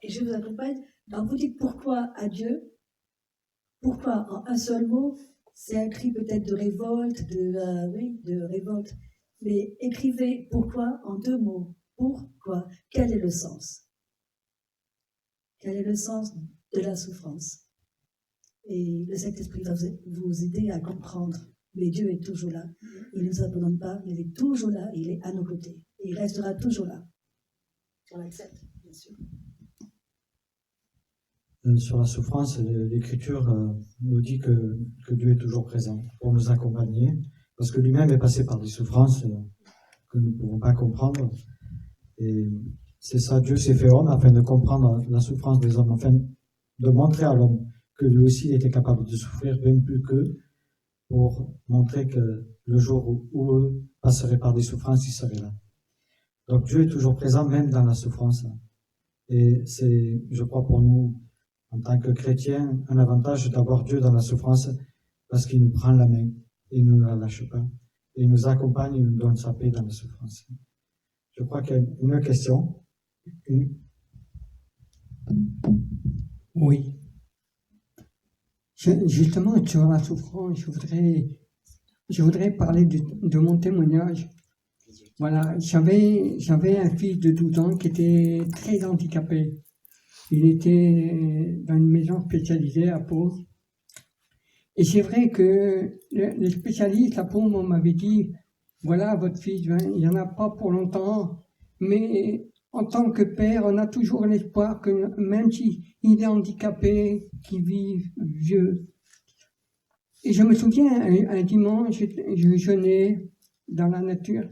Et je vous accompagne. Quand vous dites pourquoi à Dieu, pourquoi en un seul mot, c'est un cri peut-être de révolte, de révolte. Mais écrivez pourquoi en deux mots. Pourquoi? Quel est le sens? Quel est le sens de la souffrance? Et le Saint-Esprit va vous aider à comprendre. Mais Dieu est toujours là. Il ne nous abandonne pas. Il est toujours là. Il est à nos côtés. Et il restera toujours là. On l'accepte, bien sûr. Sur la souffrance, l'Écriture nous dit que Dieu est toujours présent pour nous accompagner, parce que lui-même est passé par des souffrances que nous ne pouvons pas comprendre. Et c'est ça, Dieu s'est fait homme afin de comprendre la souffrance des hommes, afin de montrer à l'homme que lui aussi il était capable de souffrir, bien plus qu'eux, pour montrer que le jour où eux passeraient par des souffrances, il serait là. Donc Dieu est toujours présent, même dans la souffrance. Et c'est, je crois, pour nous, en tant que chrétiens, un avantage d'avoir Dieu dans la souffrance, parce qu'il nous prend la main. et ne nous la lâche pas. Et il nous accompagne et nous donne sa paix dans la souffrance. Je crois qu'il y a une question. Oui. Justement, sur la souffrance, je voudrais parler de mon témoignage. Voilà, j'avais un fils de 12 ans qui était très handicapé. Il était dans une maison spécialisée à Pau. Et c'est vrai que les spécialistes à Pau m'avaient dit, voilà, votre fils, il n'y en a pas pour longtemps, mais en tant que père, on a toujours l'espoir que même s'il est handicapé, qu'il vive vieux. Et je me souviens, un dimanche, je jeûnais dans la nature.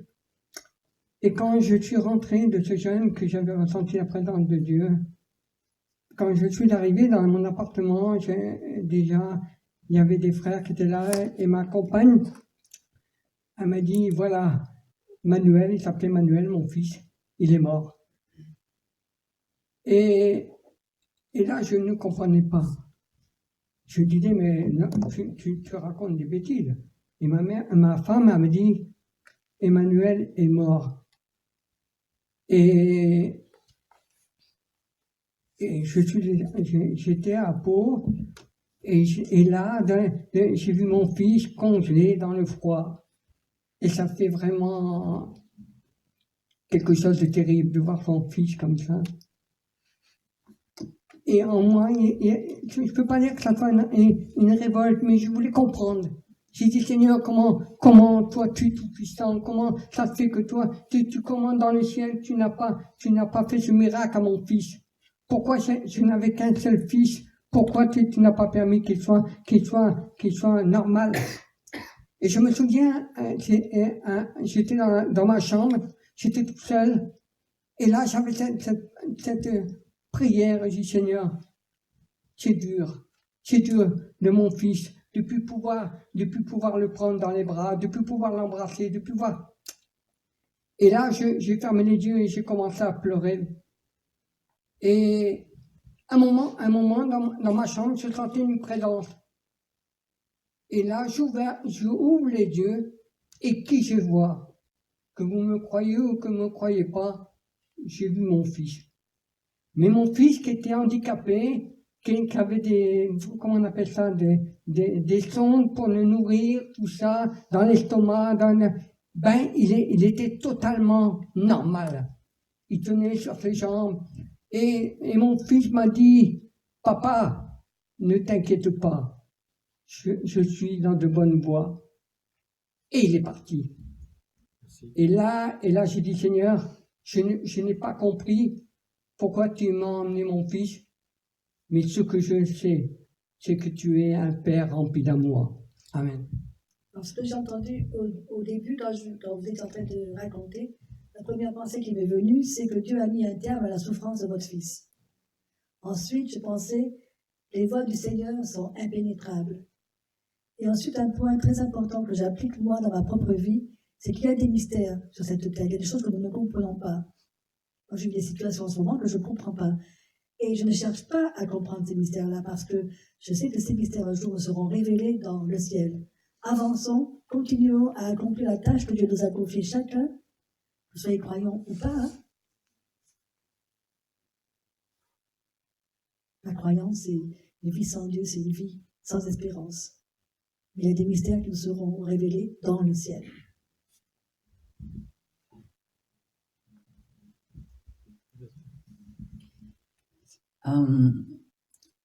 Et quand je suis rentré de ce jeûne, que j'avais ressenti la présence de Dieu, quand je suis arrivé dans mon appartement, déjà, il y avait des frères qui étaient là, et ma compagne, elle m'a dit, voilà, Manuel, il s'appelait Manuel, mon fils, il est mort. Et là, je ne comprenais pas. Je disais, mais non, tu racontes des bêtises. Et ma femme, elle me dit, Emmanuel est mort. Et j'étais à Pau, et là, j'ai vu mon fils congelé dans le froid. Et ça fait vraiment quelque chose de terrible de voir son fils comme ça. Et en moi, je ne peux pas dire que ça soit une révolte, mais je voulais comprendre. J'ai dit, Seigneur, comment toi, tu es tout puissant, comment ça se fait que toi, tu commandes dans le ciel, tu n'as pas fait ce miracle à mon fils. Pourquoi je n'avais qu'un seul fils? Pourquoi tu n'as pas permis qu'il soit normal? Et je me souviens, j'étais dans ma chambre, j'étais tout seul, et là, j'avais cette prière, je dis, Seigneur, c'est dur de mon fils, de plus pouvoir le prendre dans les bras, de plus pouvoir l'embrasser, de plus pouvoir. Et là, j'ai fermé les yeux et j'ai commencé à pleurer. Et un moment, dans ma chambre, je sentais une présence. Et là, j'ouvre les yeux, et qui je vois? Que vous me croyez ou que vous ne me croyez pas, j'ai vu mon fils. Mais mon fils qui était handicapé, qui avait comment on appelle ça, des sondes pour le nourrir, tout ça, dans l'estomac, il était totalement normal. Il tenait sur ses jambes. Et mon fils m'a dit, papa, ne t'inquiète pas, je suis dans de bonnes voies. Et il est parti. Merci. Et là, j'ai dit, Seigneur, je n'ai pas compris pourquoi tu m'as emmené mon fils, mais ce que je sais, c'est que tu es un Père rempli d'amour. Amen. Alors, ce que j'ai entendu au début, quand vous êtes en train de raconter, la première pensée qui m'est venue, c'est que Dieu a mis un terme à la souffrance de votre fils. Ensuite, je pensais, les voies du Seigneur sont impénétrables. Et ensuite, un point très important que j'applique moi dans ma propre vie, c'est qu'il y a des mystères sur cette terre. Il y a des choses que nous ne comprenons pas. Moi, j'ai eu des situations en ce moment que je ne comprends pas. Et je ne cherche pas à comprendre ces mystères-là parce que je sais que ces mystères un jour me seront révélés dans le ciel. Avançons, continuons à accomplir la tâche que Dieu nous a confiée chacun, que vous soyez croyants ou pas. Hein. La croyance, c'est une vie sans Dieu, c'est une vie sans espérance. Mais il y a des mystères qui nous seront révélés dans le ciel.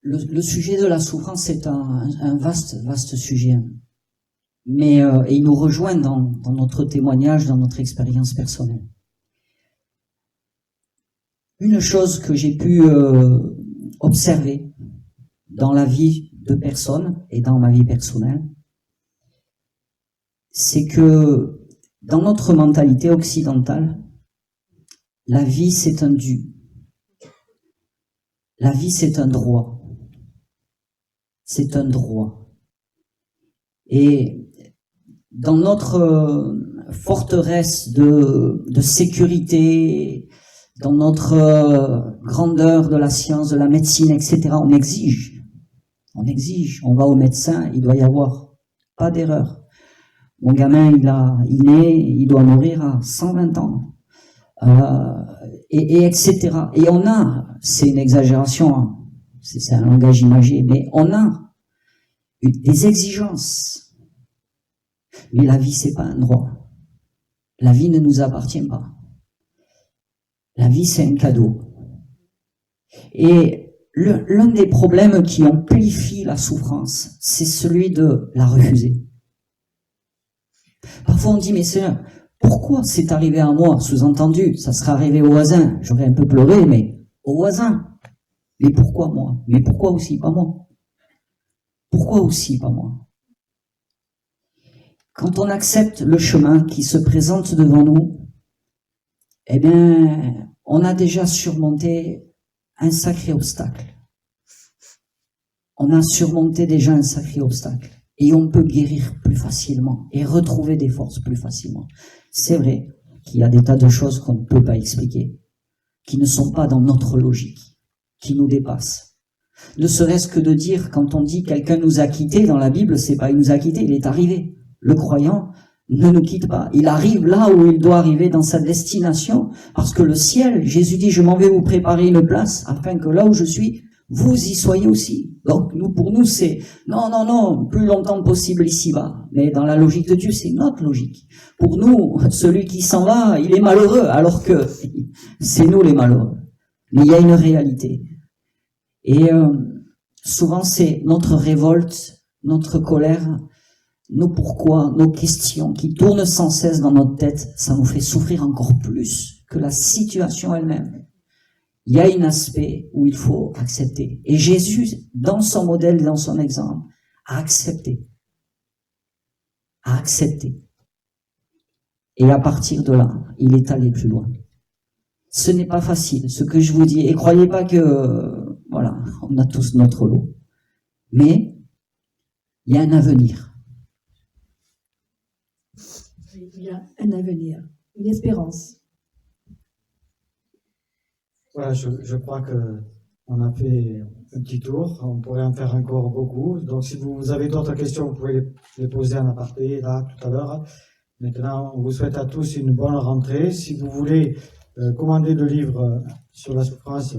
Le sujet de la souffrance est un vaste sujet, mais il nous rejoint dans notre témoignage, dans notre expérience personnelle. Une chose que j'ai pu observer dans la vie de personnes et dans ma vie personnelle, c'est que dans notre mentalité occidentale, la vie c'est un dû. La vie, c'est un droit. C'est un droit. Et dans notre forteresse de sécurité, dans notre grandeur de la science, de la médecine, etc., on exige. On va au médecin, il doit y avoir pas d'erreur. Mon gamin, il naît, il doit mourir à 120 ans. Et etc. Et on a, c'est une exagération, hein, c'est un langage imagé, mais on a des exigences. Mais la vie, c'est pas un droit. La vie ne nous appartient pas. La vie, c'est un cadeau. Et l'un des problèmes qui amplifie la souffrance, c'est celui de la refuser. Parfois, on dit, mais Seigneur, pourquoi c'est arrivé à moi? Sous-entendu, ça serait arrivé au voisin. J'aurais un peu pleuré, mais au voisin. Mais pourquoi moi? Mais pourquoi aussi pas moi? Pourquoi aussi pas moi? Quand on accepte le chemin qui se présente devant nous, eh bien, on a déjà surmonté un sacré obstacle. On a surmonté déjà un sacré obstacle. Et on peut guérir plus facilement et retrouver des forces plus facilement. C'est vrai qu'il y a des tas de choses qu'on ne peut pas expliquer, qui ne sont pas dans notre logique, qui nous dépassent. Ne serait-ce que de dire, quand on dit quelqu'un nous a quittés dans la Bible, c'est pas il nous a quittés, il est arrivé. Le croyant ne nous quitte pas. Il arrive là où il doit arriver dans sa destination, parce que le ciel, Jésus dit, je m'en vais vous préparer une place, afin que là où je suis, vous y soyez aussi. Donc, pour nous, c'est non, plus longtemps possible ici-bas. Mais dans la logique de Dieu, c'est notre logique. Pour nous, celui qui s'en va, il est malheureux, alors que c'est nous les malheureux. Mais il y a une réalité. Et souvent, c'est notre révolte, notre colère, nos pourquoi, nos questions qui tournent sans cesse dans notre tête, ça nous fait souffrir encore plus que la situation elle-même. Il y a un aspect où il faut accepter. Et Jésus, dans son modèle, dans son exemple, a accepté. A accepté. Et à partir de là, il est allé plus loin. Ce n'est pas facile, ce que je vous dis. Et croyez pas que, voilà, on a tous notre lot. Mais, il y a un avenir. Il y a un avenir, une espérance. Voilà, je crois que on a fait un petit tour. On pourrait en faire encore beaucoup. Donc, si vous avez d'autres questions, vous pouvez les poser en aparté, là, tout à l'heure. Maintenant, on vous souhaite à tous une bonne rentrée. Si vous voulez commander le livre sur la souffrance,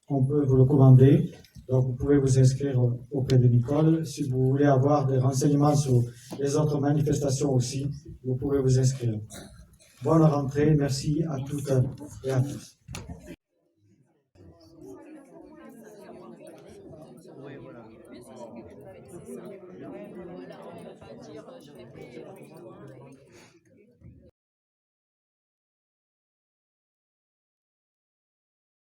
on peut vous le commander. Donc, vous pouvez vous inscrire auprès de Nicole. Si vous voulez avoir des renseignements sur les autres manifestations aussi, vous pouvez vous inscrire. Bonne rentrée. Merci à toutes et à tous.